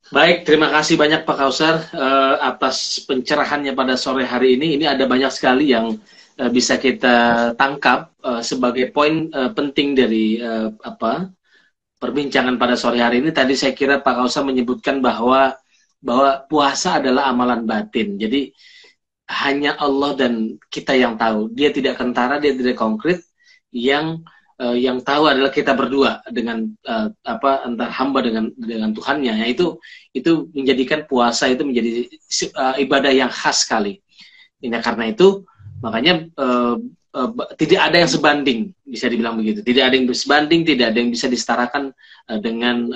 Baik, terima kasih banyak Pak Kausar atas pencerahannya pada sore hari ini. Ini ada banyak sekali yang bisa kita tangkap sebagai poin penting dari perbincangan pada sore hari ini. Tadi saya kira Pak Kausar menyebutkan bahwa puasa adalah amalan batin. Jadi hanya Allah dan kita yang tahu. Dia tidak kentara, dia tidak konkret. Yang tahu adalah kita berdua dengan antara hamba dengan Tuhannya. Ya, itu menjadikan puasa itu menjadi ibadah yang khas sekali. Nah, karena itu makanya tidak ada yang sebanding, bisa dibilang begitu. Tidak ada yang sebanding, tidak ada yang bisa disetarakan dengan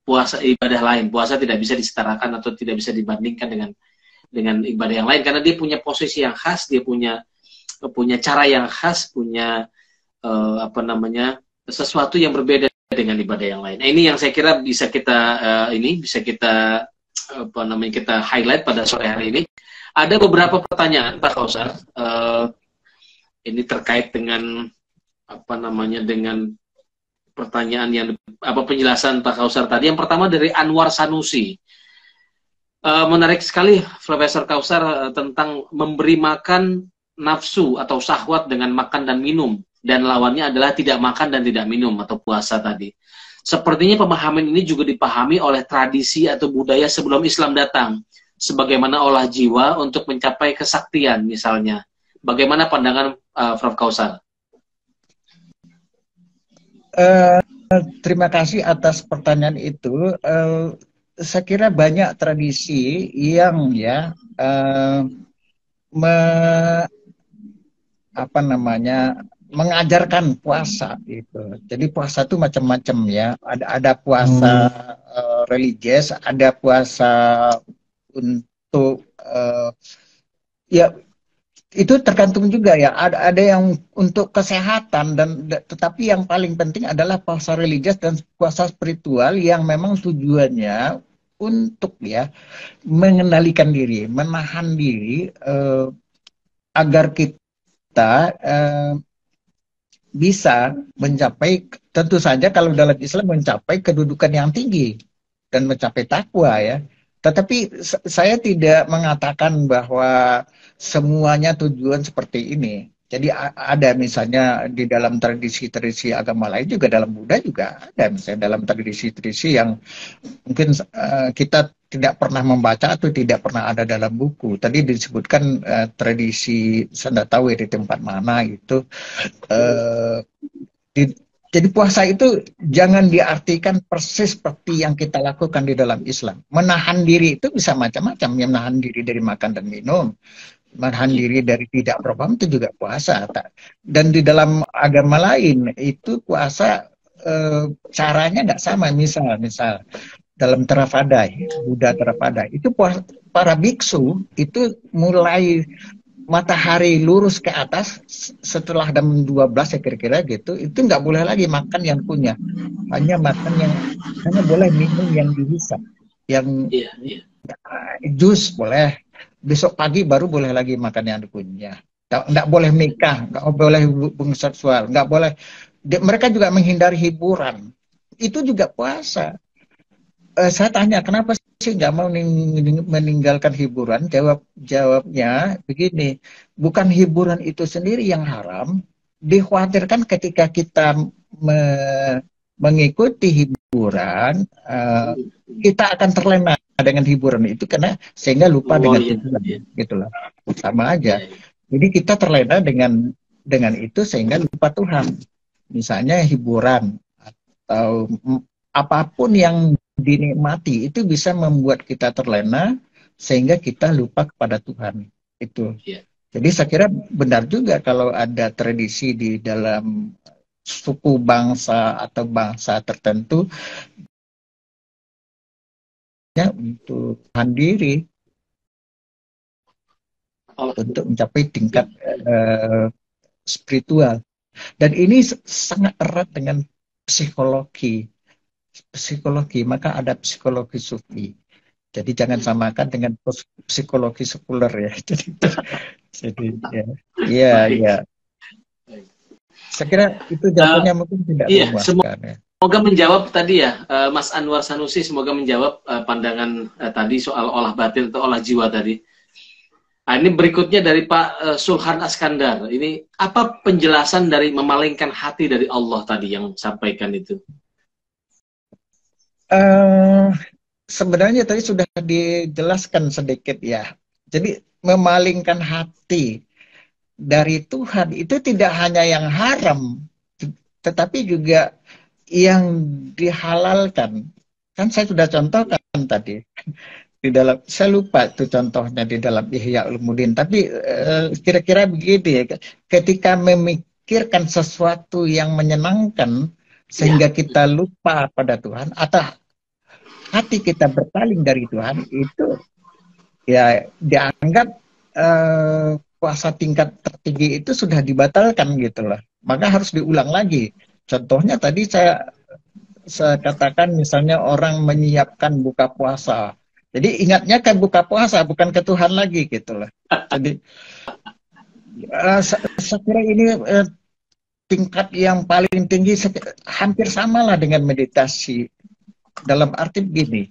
puasa ibadah lain. Puasa tidak bisa disetarakan atau tidak bisa dibandingkan dengan ibadah yang lain karena dia punya posisi yang khas, dia punya cara yang khas, punya sesuatu yang berbeda dengan ibadah yang lain. Nah, ini yang saya kira bisa kita kita highlight pada sore hari ini. Ada beberapa pertanyaan Pak Kausar. Ini terkait dengan dengan pertanyaan yang penjelasan Pak Kausar tadi. Yang pertama dari Anwar Sanusi. Menarik sekali Profesor Kausar tentang memberi makan nafsu atau syahwat dengan makan dan minum, dan lawannya adalah tidak makan dan tidak minum atau puasa tadi. Sepertinya pemahaman ini juga dipahami oleh tradisi atau budaya sebelum Islam datang, sebagaimana olah jiwa untuk mencapai kesaktian misalnya. Bagaimana pandangan Prof. Kausar? Terima kasih atas pertanyaan itu. Saya kira banyak tradisi yang mengajarkan puasa itu. Jadi puasa itu macam-macam ya. Ada puasa religius, ada puasa untuk ya itu tergantung juga ya. Ada yang untuk kesehatan tetapi yang paling penting adalah puasa religius dan puasa spiritual yang memang tujuannya untuk mengendalikan diri, menahan diri agar kita bisa mencapai, tentu saja kalau dalam Islam mencapai kedudukan yang tinggi dan mencapai takwa ya. Tetapi saya tidak mengatakan bahwa semuanya tujuan seperti ini. Jadi ada misalnya di dalam tradisi-tradisi agama lain juga, dalam Buddha juga ada misalnya dalam tradisi-tradisi yang mungkin kita tidak pernah membaca atau tidak pernah ada dalam buku. Tadi disebutkan tradisi saya tidak tahu ya di tempat mana itu. Jadi puasa itu jangan diartikan persis seperti yang kita lakukan di dalam Islam. Menahan diri itu bisa macam-macam. Ya, menahan diri dari makan dan minum, menahan diri dari tidak berpuasa itu juga puasa. Dan di dalam agama lain itu puasa caranya nggak sama. Misal dalam Theravada, Buddha Theravada, itu para biksu itu mulai matahari lurus ke atas setelah jam 12 ya kira-kira gitu, itu nggak boleh lagi makan yang punya, hanya boleh minum yang dihisap, yang jus boleh, besok pagi baru boleh lagi makan yang punya. Nggak boleh nikah, nggak boleh hubungan seksual, nggak boleh. Mereka juga menghindari hiburan, itu juga puasa. Saya tanya kenapa sih nggak mau meninggalkan hiburan? Jawabnya begini, bukan hiburan itu sendiri yang haram, dikhawatirkan ketika kita mengikuti hiburan, kita akan terlena dengan hiburan itu karena sehingga lupa dengan tujuan, gitulah, sama aja. Jadi kita terlena dengan itu sehingga lupa Tuhan. Misalnya hiburan atau apapun yang dinikmati itu bisa membuat kita terlena sehingga kita lupa kepada Tuhan itu. Jadi saya kira benar juga kalau ada tradisi di dalam suku bangsa atau bangsa tertentu ya untuk tahan diri untuk mencapai tingkat spiritual, dan ini sangat erat dengan psikologi, maka ada psikologi sufi. Jadi jangan samakan dengan psikologi sekuler ya. Jadi ya. Saya kira itu jawabannya mungkin tidak memuaskan ya. semoga menjawab tadi ya, Mas Anwar Sanusi, semoga menjawab pandangan tadi soal olah batin atau olah jiwa tadi. Nah, ini berikutnya dari Pak Sulhan Askandar. Ini apa penjelasan dari memalingkan hati dari Allah tadi yang sampaikan itu? Sebenarnya tadi sudah dijelaskan sedikit ya. Jadi memalingkan hati dari Tuhan itu tidak hanya yang haram, tetapi juga yang dihalalkan. Kan saya sudah contohkan tadi di dalam, saya lupa itu contohnya di dalam Ihya Ulumuddin, tapi kira-kira begitu ya, ketika memikirkan sesuatu yang menyenangkan sehingga kita lupa pada Tuhan, atau hati kita berpaling dari Tuhan, itu ya dianggap puasa tingkat tertinggi itu sudah dibatalkan gitu loh, maka harus diulang lagi. Contohnya tadi saya katakan misalnya orang menyiapkan buka puasa. Jadi ingatnya ke buka puasa, bukan ke Tuhan lagi gitu loh. Jadi saya kira ini tingkat yang paling tinggi, hampir samalah dengan meditasi. Dalam arti begini,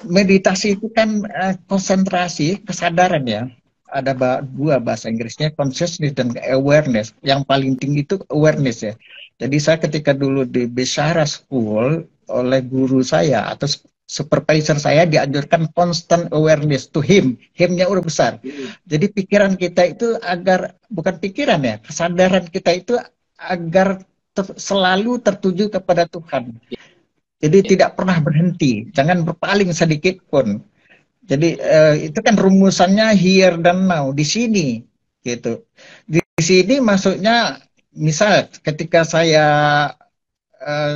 meditasi itu kan konsentrasi, kesadaran ya. Ada dua bahasa Inggrisnya, consciousness dan awareness. Yang paling tinggi itu awareness ya. Jadi saya ketika dulu di Bishara School, oleh guru saya atau supervisor saya dianjurkan constant awareness to him. Him-nya udah besar. Jadi pikiran kita itu agar, bukan pikiran ya, kesadaran kita itu agar selalu tertuju kepada Tuhan. Jadi tidak pernah berhenti, jangan berpaling sedikit pun. Jadi itu kan rumusannya here dan now, di sini gitu. Di sini maksudnya misal ketika saya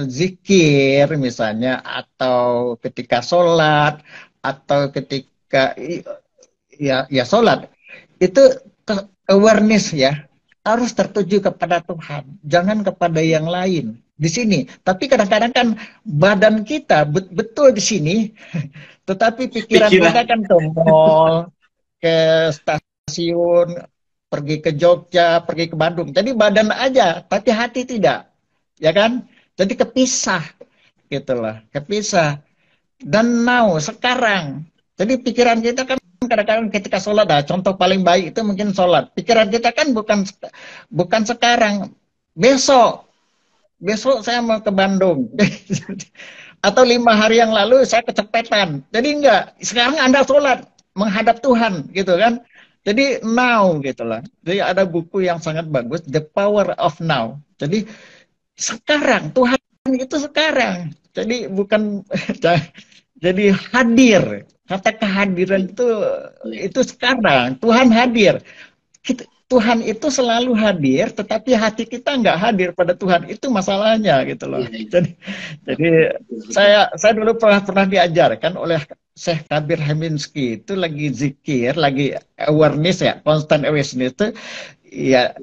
zikir misalnya, atau ketika sholat, atau ketika ya sholat, itu awareness ya, harus tertuju kepada Tuhan, jangan kepada yang lain. Di sini, tapi kadang-kadang kan badan kita betul di sini, tetapi pikiran kita kan ke mall, ke stasiun, pergi ke Jogja, pergi ke Bandung. Jadi badan aja, tapi hati tidak, ya kan? Jadi kepisah, gitulah, kepisah. Dan now sekarang, jadi pikiran kita kan kadang-kadang ketika sholat, contoh paling baik itu mungkin sholat. Pikiran kita kan bukan sekarang, besok saya mau ke Bandung. Atau 5 hari yang lalu saya kecopetan. Jadi enggak, sekarang Anda sholat menghadap Tuhan gitu kan. Jadi now gitu lah. Jadi ada buku yang sangat bagus, The Power of Now. Jadi sekarang, Tuhan itu sekarang. Jadi bukan jadi hadir. Kata kehadiran itu sekarang. Tuhan hadir. Tuhan itu selalu hadir, tetapi hati kita nggak hadir pada Tuhan, itu masalahnya gitu loh. Jadi saya dulu pernah diajarkan oleh Syekh Kabir Heminski, itu lagi zikir, lagi awareness ya, constant awareness itu ya,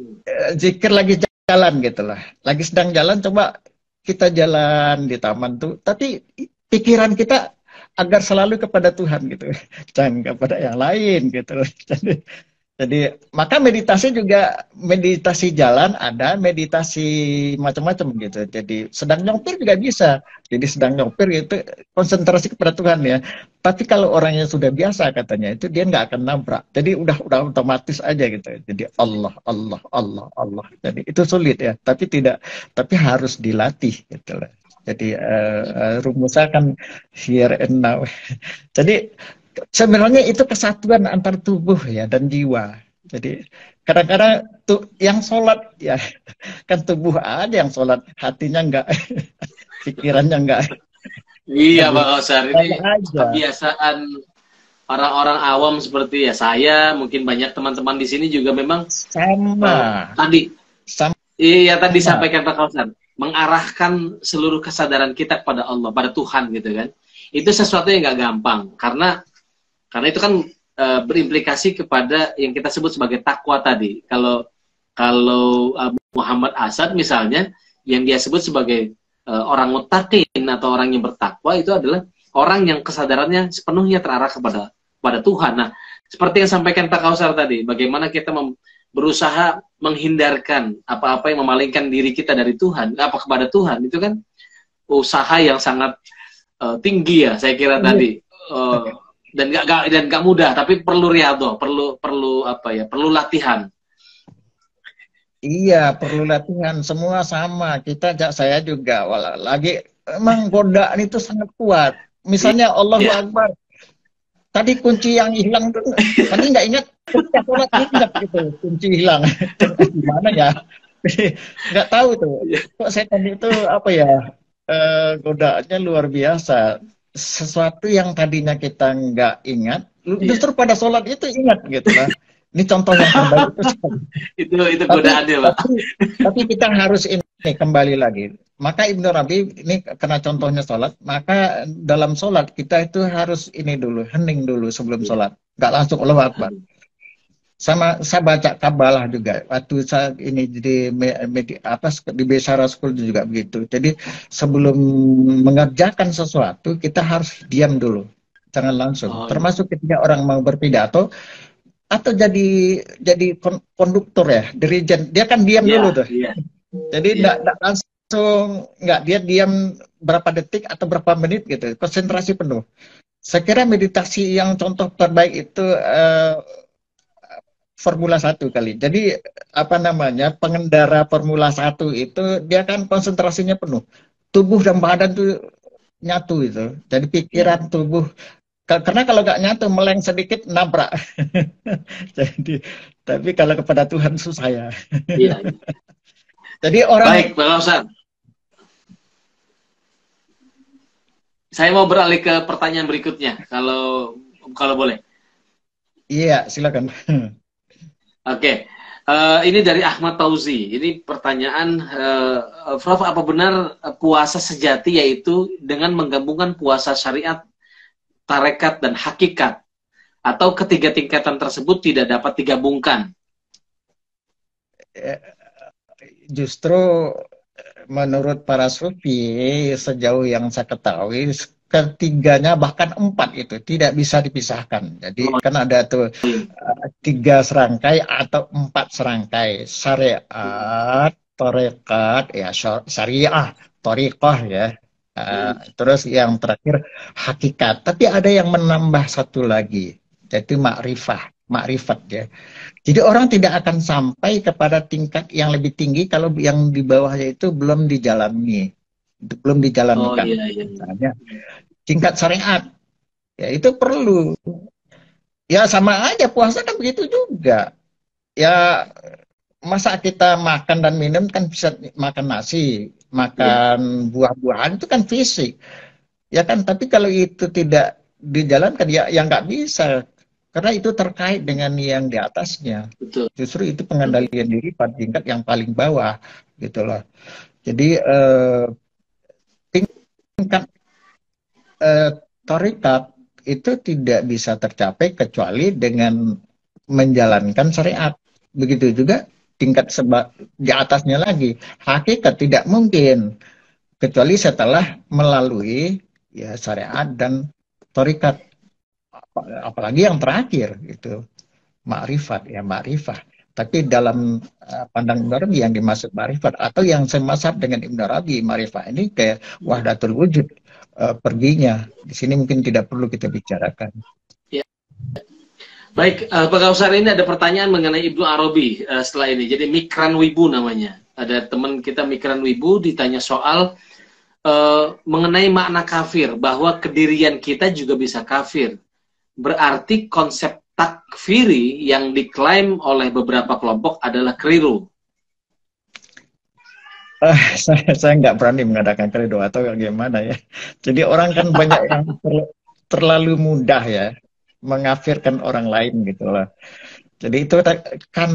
zikir lagi jalan gitu lah, lagi sedang jalan, coba kita jalan di taman tuh, tapi pikiran kita agar selalu kepada Tuhan gitu, jangan kepada yang lain gitu loh. Jadi maka meditasi juga, meditasi jalan ada, meditasi macam-macam gitu. Jadi sedang nyopir juga bisa. Jadi sedang nyopir itu konsentrasi kepada Tuhan ya. Tapi kalau orangnya sudah biasa katanya, itu dia nggak akan nabrak. Jadi udah otomatis aja gitu. Jadi Allah, Allah, Allah, Allah. Jadi itu sulit ya. Tapi harus dilatih gitu lah. Jadi rumusnya kan here and now. Jadi sebenarnya itu kesatuan antar tubuh ya dan jiwa. Jadi kadang-kadang tuh yang sholat ya kan tubuh aja yang sholat, hatinya enggak, pikirannya enggak. Iya Pak Kausar, ini kebiasaan orang-orang awam seperti ya saya, mungkin banyak teman-teman di sini juga memang sama. Tadi sampaikan Pak Kausar, mengarahkan seluruh kesadaran kita kepada Allah, pada Tuhan gitu kan. Itu sesuatu yang nggak gampang karena itu kan berimplikasi kepada yang kita sebut sebagai takwa tadi. Kalau Muhammad Asad misalnya, yang dia sebut sebagai orang muttaqin atau orang yang bertakwa, itu adalah orang yang kesadarannya sepenuhnya terarah kepada Tuhan. Nah, seperti yang sampaikan Pak Kausar tadi, bagaimana kita berusaha menghindarkan apa-apa yang memalingkan diri kita dari Tuhan, kepada Tuhan, itu kan usaha yang sangat tinggi ya, saya kira tadi. Dan nggak mudah, tapi perlu riyadhah, perlu apa ya, perlu latihan. Iya, perlu latihan. Semua sama. Saya juga. Lagi, emang godaan itu sangat kuat. Misalnya Allahu Iya. Akbar. Tadi kunci yang hilang tuh, tadi nggak ingat. Ketika sholat ingat gitu, kunci hilang. Gimana ya? Nggak tahu tuh. Kok saya tadi itu apa ya? Godaannya luar biasa. Sesuatu yang tadinya kita nggak ingat, justru pada sholat itu ingat gitu lah. Ini contoh yang terbaik itu. Itu godaannya, Pak. Tapi kita harus ini kembali lagi. Maka Ibnu Rabi ini karena contohnya sholat, maka dalam sholat kita itu harus ini dulu, hening dulu sebelum sholat. Nggak langsung Allahu Akbar. Sama saya baca kabalah juga waktu saya ini di di Besara School juga begitu. Jadi sebelum mengerjakan sesuatu kita harus diam dulu, jangan langsung. Termasuk ketika orang mau berpidato atau jadi konduktor ya, dirijen, dia kan diam dulu tuh. Jadi enggak langsung, dia diam berapa detik atau berapa menit gitu, konsentrasi penuh. Saya kira meditasi yang contoh terbaik itu Formula 1 kali. Jadi apa namanya, pengendara Formula 1 itu dia kan konsentrasinya penuh. Tubuh dan badan tuh nyatu itu. Jadi pikiran, tubuh. Karena kalau nggak nyatu, meleng sedikit nabrak. Jadi, tapi kalau kepada Tuhan susah ya. Iya. Jadi orang. Baik, Bang Ustaz. Saya mau beralih ke pertanyaan berikutnya, kalau boleh. Iya, silakan. Oke, ini dari Ahmad Tauzi. Ini pertanyaan, Prof, apa benar puasa sejati yaitu dengan menggabungkan puasa syariat, tarekat, dan hakikat? Atau ketiga tingkatan tersebut tidak dapat digabungkan? Justru menurut para sufi, sejauh yang saya ketahui, ketiganya bahkan 4 itu tidak bisa dipisahkan. Jadi kan ada tuh 3 serangkai atau 4 serangkai, syariat, tarekat, ya syariah, thariqah ya. Terus yang terakhir hakikat. Tapi ada yang menambah satu lagi, yaitu makrifat ya. Jadi orang tidak akan sampai kepada tingkat yang lebih tinggi kalau yang di bawahnya itu belum dijalani, belum dijalankan. Misalnya tingkat syariat, ya itu perlu. Ya sama aja puasa kan begitu juga. Ya masa kita makan dan minum kan bisa makan nasi, makan buah-buahan itu kan fisik. Ya kan, tapi kalau itu tidak dijalankan ya nggak bisa. Karena itu terkait dengan yang di atasnya. Betul. Justru itu pengendalian diri pada tingkat yang paling bawah, gitu loh. Jadi tingkat tarekat itu tidak bisa tercapai kecuali dengan menjalankan syariat. Begitu juga tingkat di atasnya lagi. Hakikat tidak mungkin kecuali setelah melalui ya syariat dan tarekat. Apalagi yang terakhir itu makrifat ya, makrifah. Tapi dalam pandang Ibnu Arabi yang dimaksud makrifat atau yang semasab dengan Ibnu Arabi, makrifah ini kayak wahdatul wujud, perginya. Di sini mungkin tidak perlu kita bicarakan. Ya. Baik, Pak Kausar, ini ada pertanyaan mengenai Ibnu Arabi setelah ini. Jadi Mikran Wibu namanya. Ada teman kita Mikran Wibu ditanya soal mengenai makna kafir, bahwa kedirian kita juga bisa kafir. Berarti konsep takfiri yang diklaim oleh beberapa kelompok adalah keliru. Saya nggak berani mengadakan keliru atau gimana ya. Jadi orang kan banyak yang terlalu mudah ya mengafirkan orang lain gitu loh. Jadi itu kan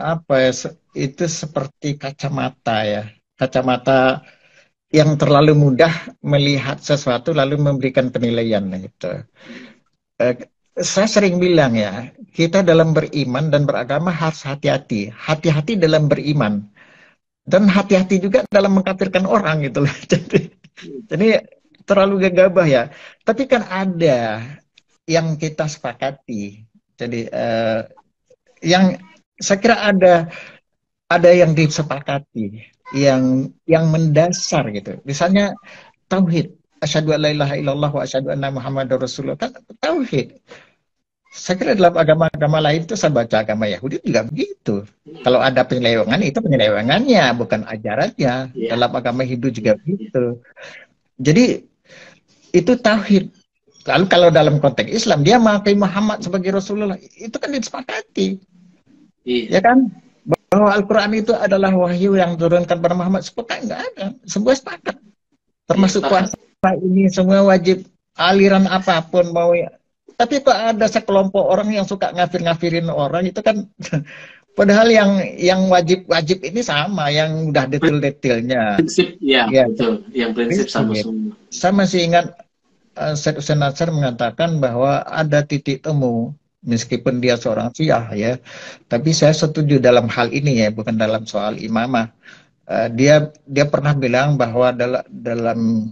apa ya, itu seperti kacamata ya. Kacamata yang terlalu mudah melihat sesuatu lalu memberikan penilaian gitu. Saya sering bilang ya, kita dalam beriman dan beragama harus hati-hati. Hati-hati dalam beriman. Dan hati-hati juga dalam mengkafirkan orang gitu loh. Jadi terlalu gegabah ya. Tapi kan ada yang kita sepakati. Jadi yang saya kira ada yang disepakati. yang mendasar gitu. Misalnya tauhid, asyhadu an la ilaha illallah wa asyhadu anna muhammadar rasulullah, kan tauhid. Saya kira dalam agama-agama lain itu, saya baca agama Yahudi juga begitu. Kalau ada penyelewengan, itu penyelewengannya, bukan ajarannya. Ya. Dalam agama Hindu juga begitu. Jadi itu tauhid. Lalu kalau dalam konteks Islam, dia mengakui Muhammad sebagai Rasulullah, itu kan disepakati. Iya. Ya kan? Bahwa Al-Quran itu adalah wahyu yang diturunkan pada Muhammad, sepakat nggak ada. Semua sepakat. Termasuk puasa ini semua wajib, aliran apapun mau. Tapi kok ada sekelompok orang yang suka ngafir-ngafirin orang, itu kan padahal yang wajib ini sama, yang udah detail-detailnya. Prinsip, ya, Ya, betul. Yang prinsip sama semua. saya masih ingat Syed Hussein Nasr mengatakan bahwa ada titik temu, meskipun dia seorang Syiah ya, tapi saya setuju dalam hal ini ya, bukan dalam soal imamah. Dia pernah bilang bahwa dalam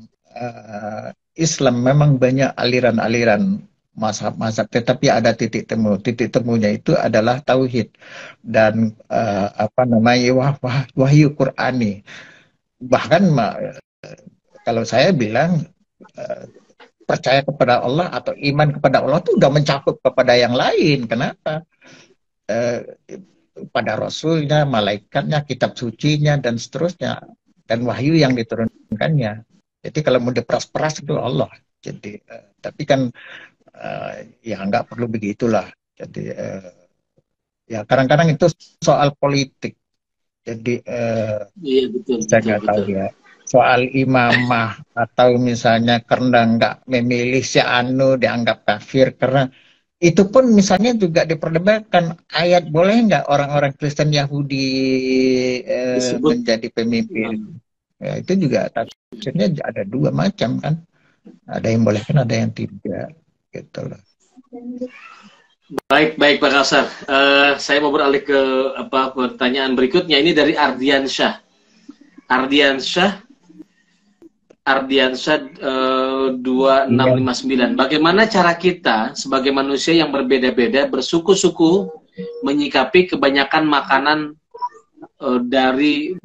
Islam memang banyak aliran-aliran mazhab-mazhab, tetapi ada titik temu. Titik temunya itu adalah tauhid dan apa namanya, wahyu Qur'ani. Bahkan kalau saya bilang percaya kepada Allah atau iman kepada Allah itu udah mencakup kepada yang lain. Kenapa? Pada Rasulnya, malaikatnya, kitab sucinya, dan seterusnya, dan wahyu yang diturunkannya. Jadi kalau mau diperas-peras itu Allah. Jadi tapi kan ya nggak perlu begitulah. Jadi ya kadang-kadang itu soal politik. Jadi Iya, betul, saya betul, nggak tahu betul. ya. Soal imamah atau misalnya karena nggak memilih si anu dianggap kafir, karena itu pun misalnya juga diperdebatkan, ayat boleh nggak orang-orang Kristen Yahudi Disebut. menjadi pemimpin. Ya, itu juga tafsirnya ada dua macam kan. Ada yang boleh kan, ada yang tidak. Gitu loh. Baik, baik Pak Kausar. Saya mau beralih ke pertanyaan berikutnya. Ini dari Ardiansyah. Ardiansyah 2659. Bagaimana cara kita sebagai manusia yang berbeda-beda bersuku-suku menyikapi kebanyakan makanan dari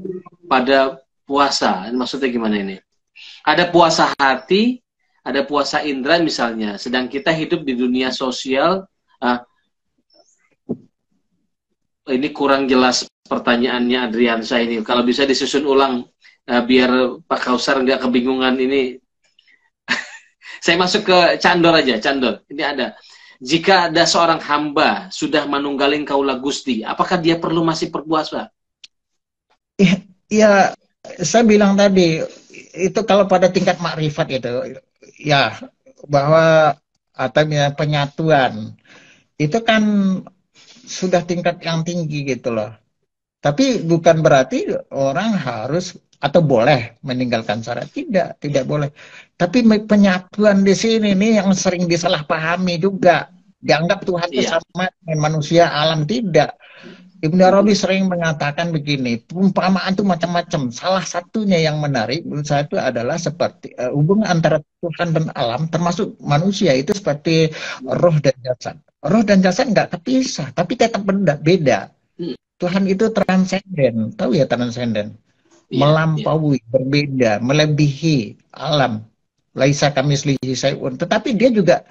pada puasa? Maksudnya gimana ini? Ada puasa hati, ada puasa indera misalnya. Sedang kita hidup di dunia sosial. Ini kurang jelas pertanyaannya Adriansa ini. Kalau bisa disusun ulang biar Pak Kausar nggak kebingungan ini. Saya masuk ke Candor aja. Candor, ini ada. Jika ada seorang hamba sudah manunggalin kaula Gusti, apakah dia perlu masih berpuasa? Ya, saya bilang tadi, itu kalau pada tingkat makrifat itu, ya, bahwa atau penyatuan, itu kan sudah tingkat yang tinggi gitu loh. Tapi bukan berarti orang harus atau boleh meninggalkan syarat. Tidak boleh. Tapi penyatuan di sini nih yang sering disalahpahami juga. Dianggap Tuhan itu sama dengan manusia, alam. Tidak. Ibnu Arabi sering mengatakan begini, perumpamaan itu macam-macam. Salah satunya yang menarik menurut saya itu adalah seperti hubungan antara Tuhan dan alam, termasuk manusia, itu seperti roh dan jasad. Roh dan jasad nggak kepisah, tapi tetap beda. Tuhan itu transenden, tahu ya transenden? Melampaui, berbeda, melebihi alam. Laisa kamislihi syai'un. Tetapi dia juga,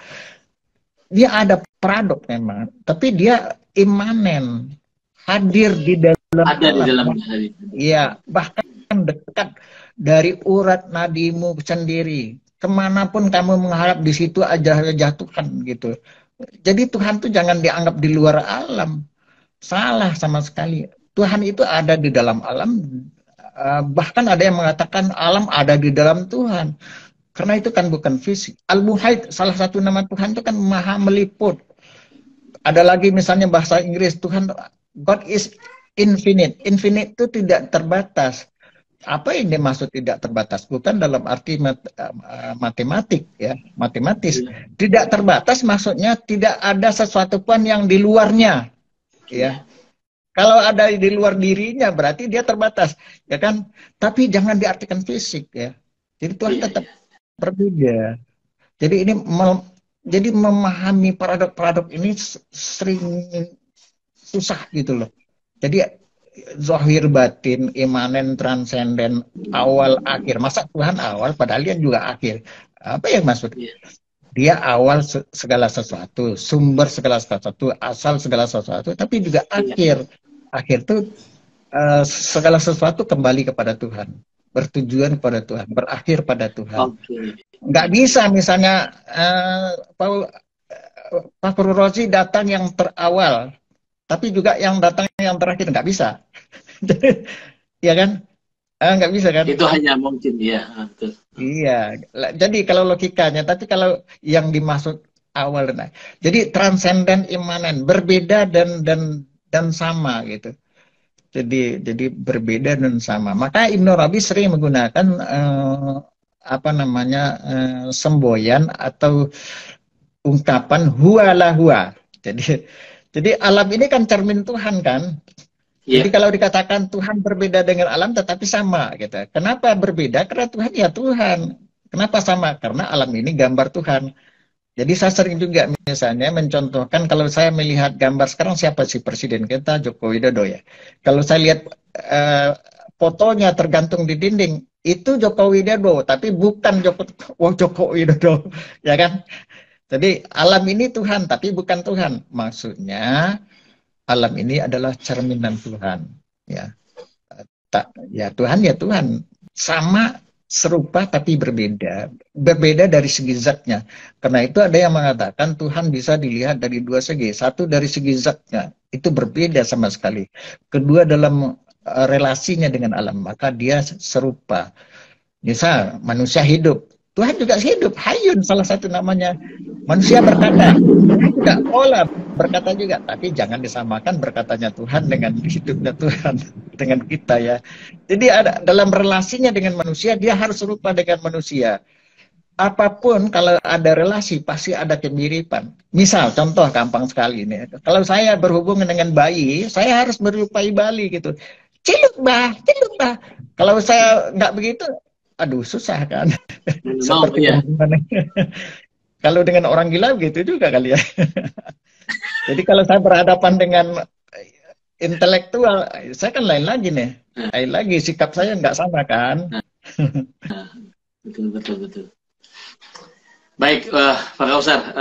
dia ada paradok memang, tapi dia imanen, hadir di dalam ada alam. Di dalam iya, bahkan dekat dari urat nadimu sendiri. Kemanapun kamu mengharap, di situ aja Tuhan gitu. Jadi Tuhan tuh jangan dianggap di luar alam. Salah sama sekali. Tuhan itu ada di dalam alam. Bahkan ada yang mengatakan alam ada di dalam Tuhan. Karena itu kan bukan fisik. Al-Muhaid, salah satu nama Tuhan itu kan maha meliput. Ada lagi misalnya bahasa Inggris, Tuhan, God is infinite. Infinite itu tidak terbatas. Apa yang dimaksud tidak terbatas? Bukan dalam arti matematik, ya, matematis. Tidak terbatas maksudnya tidak ada sesuatu pun yang di luarnya, ya. Kalau ada di luar dirinya berarti dia terbatas, ya kan? Tapi jangan diartikan fisik, ya. Jadi Tuhan tetap berbeda. Jadi ini jadi memahami paradok-paradok ini sering susah gitu loh. Jadi zahir batin, imanen, transenden, awal akhir. Masa Tuhan awal padahal dia juga akhir? Apa yang maksud? Iya. Dia awal segala sesuatu, sumber segala sesuatu, asal segala sesuatu, tapi juga Iya. akhir. Akhir itu segala sesuatu kembali kepada Tuhan, bertujuan kepada Tuhan, berakhir pada Tuhan. Oke. Nggak bisa misalnya Pak Rozi datang yang terawal, tapi juga yang datang yang terakhir, nggak bisa. Ya kan? Nggak bisa kan? Itu hanya mungkin ya, betul. Iya. Jadi kalau logikanya, tapi kalau yang dimaksud awal dan akhir. Jadi transenden imanen, berbeda dan sama gitu. Jadi berbeda dan sama. Maka Ibnu Arabi sering menggunakan apa namanya semboyan atau ungkapan huwa la huwa. Jadi alam ini kan cermin Tuhan kan. Jadi Iya. kalau dikatakan Tuhan berbeda dengan alam tetapi sama gitu. Kenapa berbeda? Karena Tuhan ya Tuhan. Kenapa sama? Karena alam ini gambar Tuhan. Jadi saya sering juga misalnya mencontohkan kalau saya melihat gambar sekarang siapa sih presiden kita Joko Widodo ya. Kalau saya lihat fotonya tergantung di dinding itu Joko Widodo tapi bukan Joko Widodo ya kan. Jadi alam ini Tuhan tapi bukan Tuhan. Maksudnya alam ini adalah cerminan Tuhan ya. Ya Tuhan ya Tuhan sama serupa tapi berbeda dari segi zatnya. Karena itu ada yang mengatakan Tuhan bisa dilihat dari dua segi. Satu dari segi zatnya itu berbeda sama sekali. Kedua dalam relasinya dengan alam maka dia serupa. Misal manusia hidup, Tuhan juga hidup, Hayyun salah satu namanya. Manusia berkata, Tuhan juga olah berkata juga, tapi jangan disamakan berkatanya Tuhan dengan hidupnya Tuhan dengan kita ya. Jadi ada dalam relasinya dengan manusia dia harus serupa dengan manusia. Apapun kalau ada relasi pasti ada kemiripan. Misal contoh gampang sekali ini. Kalau saya berhubungan dengan bayi, saya harus menyerupai bayi gitu. Ciluk bah, ciluk bah. Kalau saya nggak begitu, aduh susah kan. Mau Seperti ya. hubungan. Kalau dengan orang gila begitu juga kali ya. Jadi kalau saya berhadapan dengan intelektual, saya kan lain lagi nih. Lain lagi sikap saya nggak sama kan. Betul, betul, betul. Baik, Pak Kausar,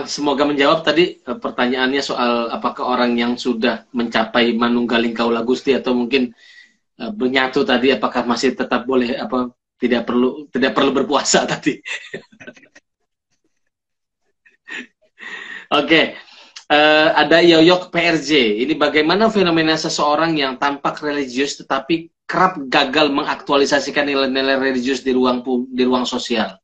semoga menjawab tadi pertanyaannya soal apakah orang yang sudah mencapai manunggaling kaula Gusti atau mungkin bernyatu tadi apakah masih tetap boleh apa tidak perlu berpuasa tadi. Oke, ada Yoyok PRJ. Ini bagaimana fenomena seseorang yang tampak religius tetapi kerap gagal mengaktualisasikan nilai-nilai religius di ruang sosial.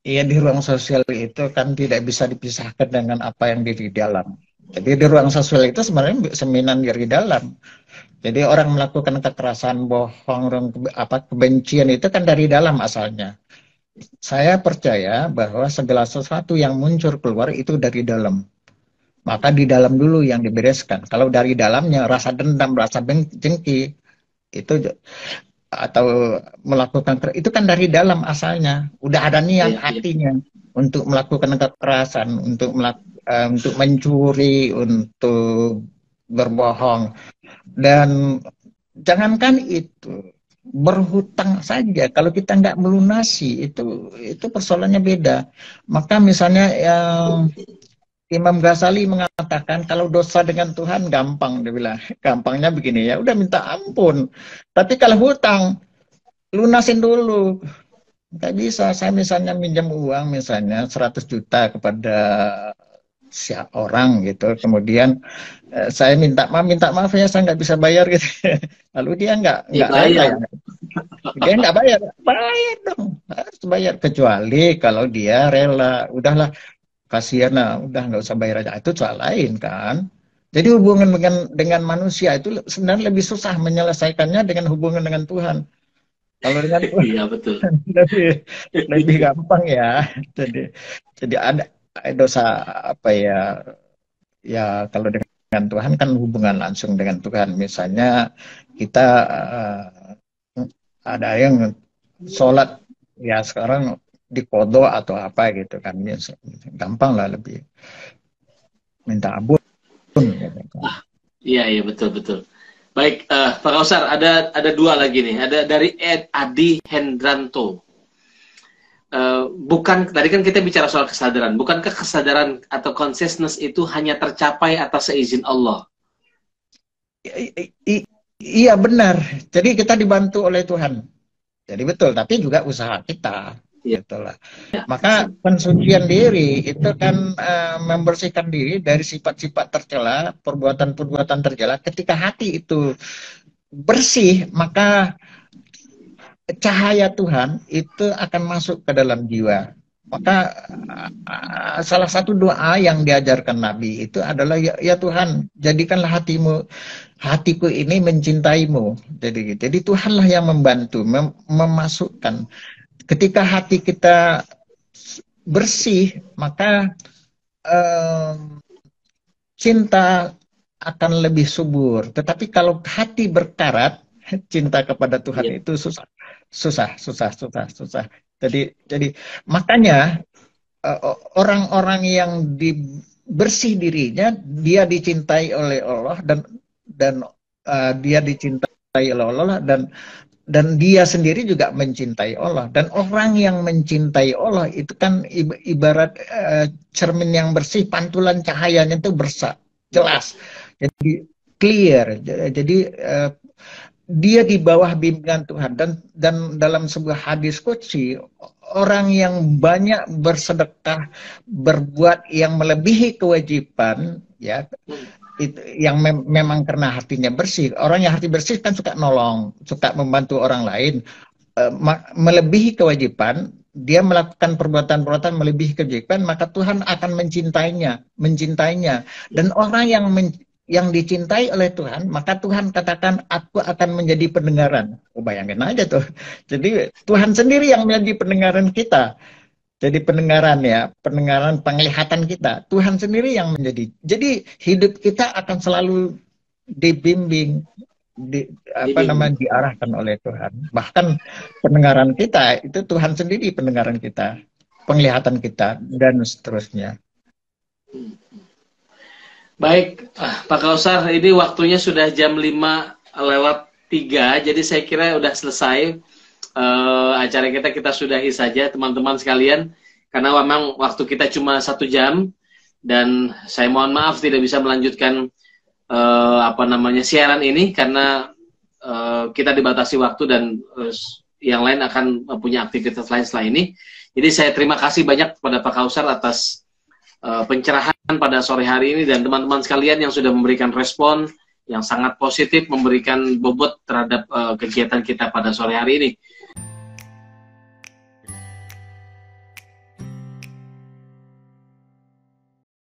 Iya di ruang sosial itu kan tidak bisa dipisahkan dengan apa yang di dalam. Jadi di ruang sosial itu sebenarnya seminan dari dalam. Jadi orang melakukan kekerasan, bohong, kebencian itu kan dari dalam asalnya. Saya percaya bahwa segala sesuatu yang muncul keluar itu dari dalam. Maka di dalam dulu yang dibereskan. Kalau dari dalamnya rasa dendam, rasa jengki itu atau melakukan itu kan dari dalam asalnya udah ada niat hatinya untuk melakukan kekerasan untuk mencuri untuk berbohong dan jangankan itu berhutang saja kalau kita nggak melunasi itu persoalannya beda maka misalnya yang Imam Ghazali mengatakan kalau dosa dengan Tuhan gampang, dia bilang. Gampangnya begini ya, udah minta ampun. Tapi kalau hutang, lunasin dulu. Nggak bisa, saya misalnya minjam uang misalnya 100 juta kepada siapa orang gitu. Kemudian saya minta maaf ya saya nggak bisa bayar gitu. Lalu dia nggak rela ya. Dia nggak bayar dong. Harus bayar. Kecuali kalau dia rela. Udahlah. Kasihan lah, udah nggak usah bayar aja. Itu soal lain kan. Jadi hubungan dengan manusia itu sebenarnya lebih susah menyelesaikannya dengan hubungan dengan Tuhan. Kalau dengan Tuhan Iya betul. lebih gampang ya. Jadi ada dosa apa ya? Ya kalau dengan Tuhan kan hubungan langsung dengan Tuhan. Misalnya kita ada yang sholat ya sekarang dikodok atau apa gitu kan gampang lah lebih minta ampun iya betul Baik, Pak Kausar, ada dua lagi nih. Ada dari Ed Adi Hendranto. Bukan, tadi kan kita bicara soal kesadaran. Bukankah kesadaran atau consciousness itu hanya tercapai atas seizin Allah? Iya benar. Jadi kita dibantu oleh Tuhan. Jadi betul, tapi juga usaha kita. Ya. Gitu lah. Maka pensucian diri itu kan membersihkan diri dari sifat-sifat tercela, perbuatan-perbuatan tercela. Ketika hati itu bersih, maka cahaya Tuhan itu akan masuk ke dalam jiwa. Maka salah satu doa yang diajarkan Nabi itu adalah ya Tuhan, jadikanlah hatiku ini mencintaimu. Jadi Tuhanlah yang membantu, memasukkan. Ketika hati kita bersih, maka cinta akan lebih subur. Tetapi kalau hati berkarat, cinta kepada Tuhan itu susah. Jadi makanya orang-orang yang bersih dirinya, dia dicintai oleh Allah dan dia dicintai oleh Allah dan dia sendiri juga mencintai Allah. Dan orang yang mencintai Allah itu kan ibarat cermin yang bersih, pantulan cahayanya itu jelas. Jadi clear. Jadi dia di bawah bimbingan Tuhan. Dan dalam sebuah hadis qudsi, orang yang banyak bersedekah, berbuat yang melebihi kewajiban, ya, itu yang memang karena hatinya bersih. Orang yang hati bersih kan suka nolong, suka membantu orang lain, melebihi kewajiban, dia melakukan perbuatan-perbuatan melebihi kewajiban, maka Tuhan akan mencintainya. Dan orang yang dicintai oleh Tuhan, maka Tuhan katakan, aku akan menjadi pendengaran. Bayangin aja tuh. Jadi Tuhan sendiri yang menjadi pendengaran kita. Jadi pendengaran, penglihatan kita. Tuhan sendiri yang menjadi. Jadi hidup kita akan selalu dibimbing, diarahkan oleh Tuhan. Bahkan pendengaran kita itu Tuhan sendiri pendengaran kita, penglihatan kita, dan seterusnya. Baik, Pak Kausar, ini waktunya sudah jam 5:03, jadi saya kira udah selesai. Acara kita sudahi saja, teman-teman sekalian, karena memang waktu kita cuma 1 jam dan saya mohon maaf tidak bisa melanjutkan siaran ini karena kita dibatasi waktu dan yang lain akan punya aktivitas lain setelah ini. Jadi saya terima kasih banyak kepada Pak Kausar atas pencerahan pada sore hari ini dan teman-teman sekalian yang sudah memberikan respon yang sangat positif, memberikan bobot terhadap kegiatan kita pada sore hari ini.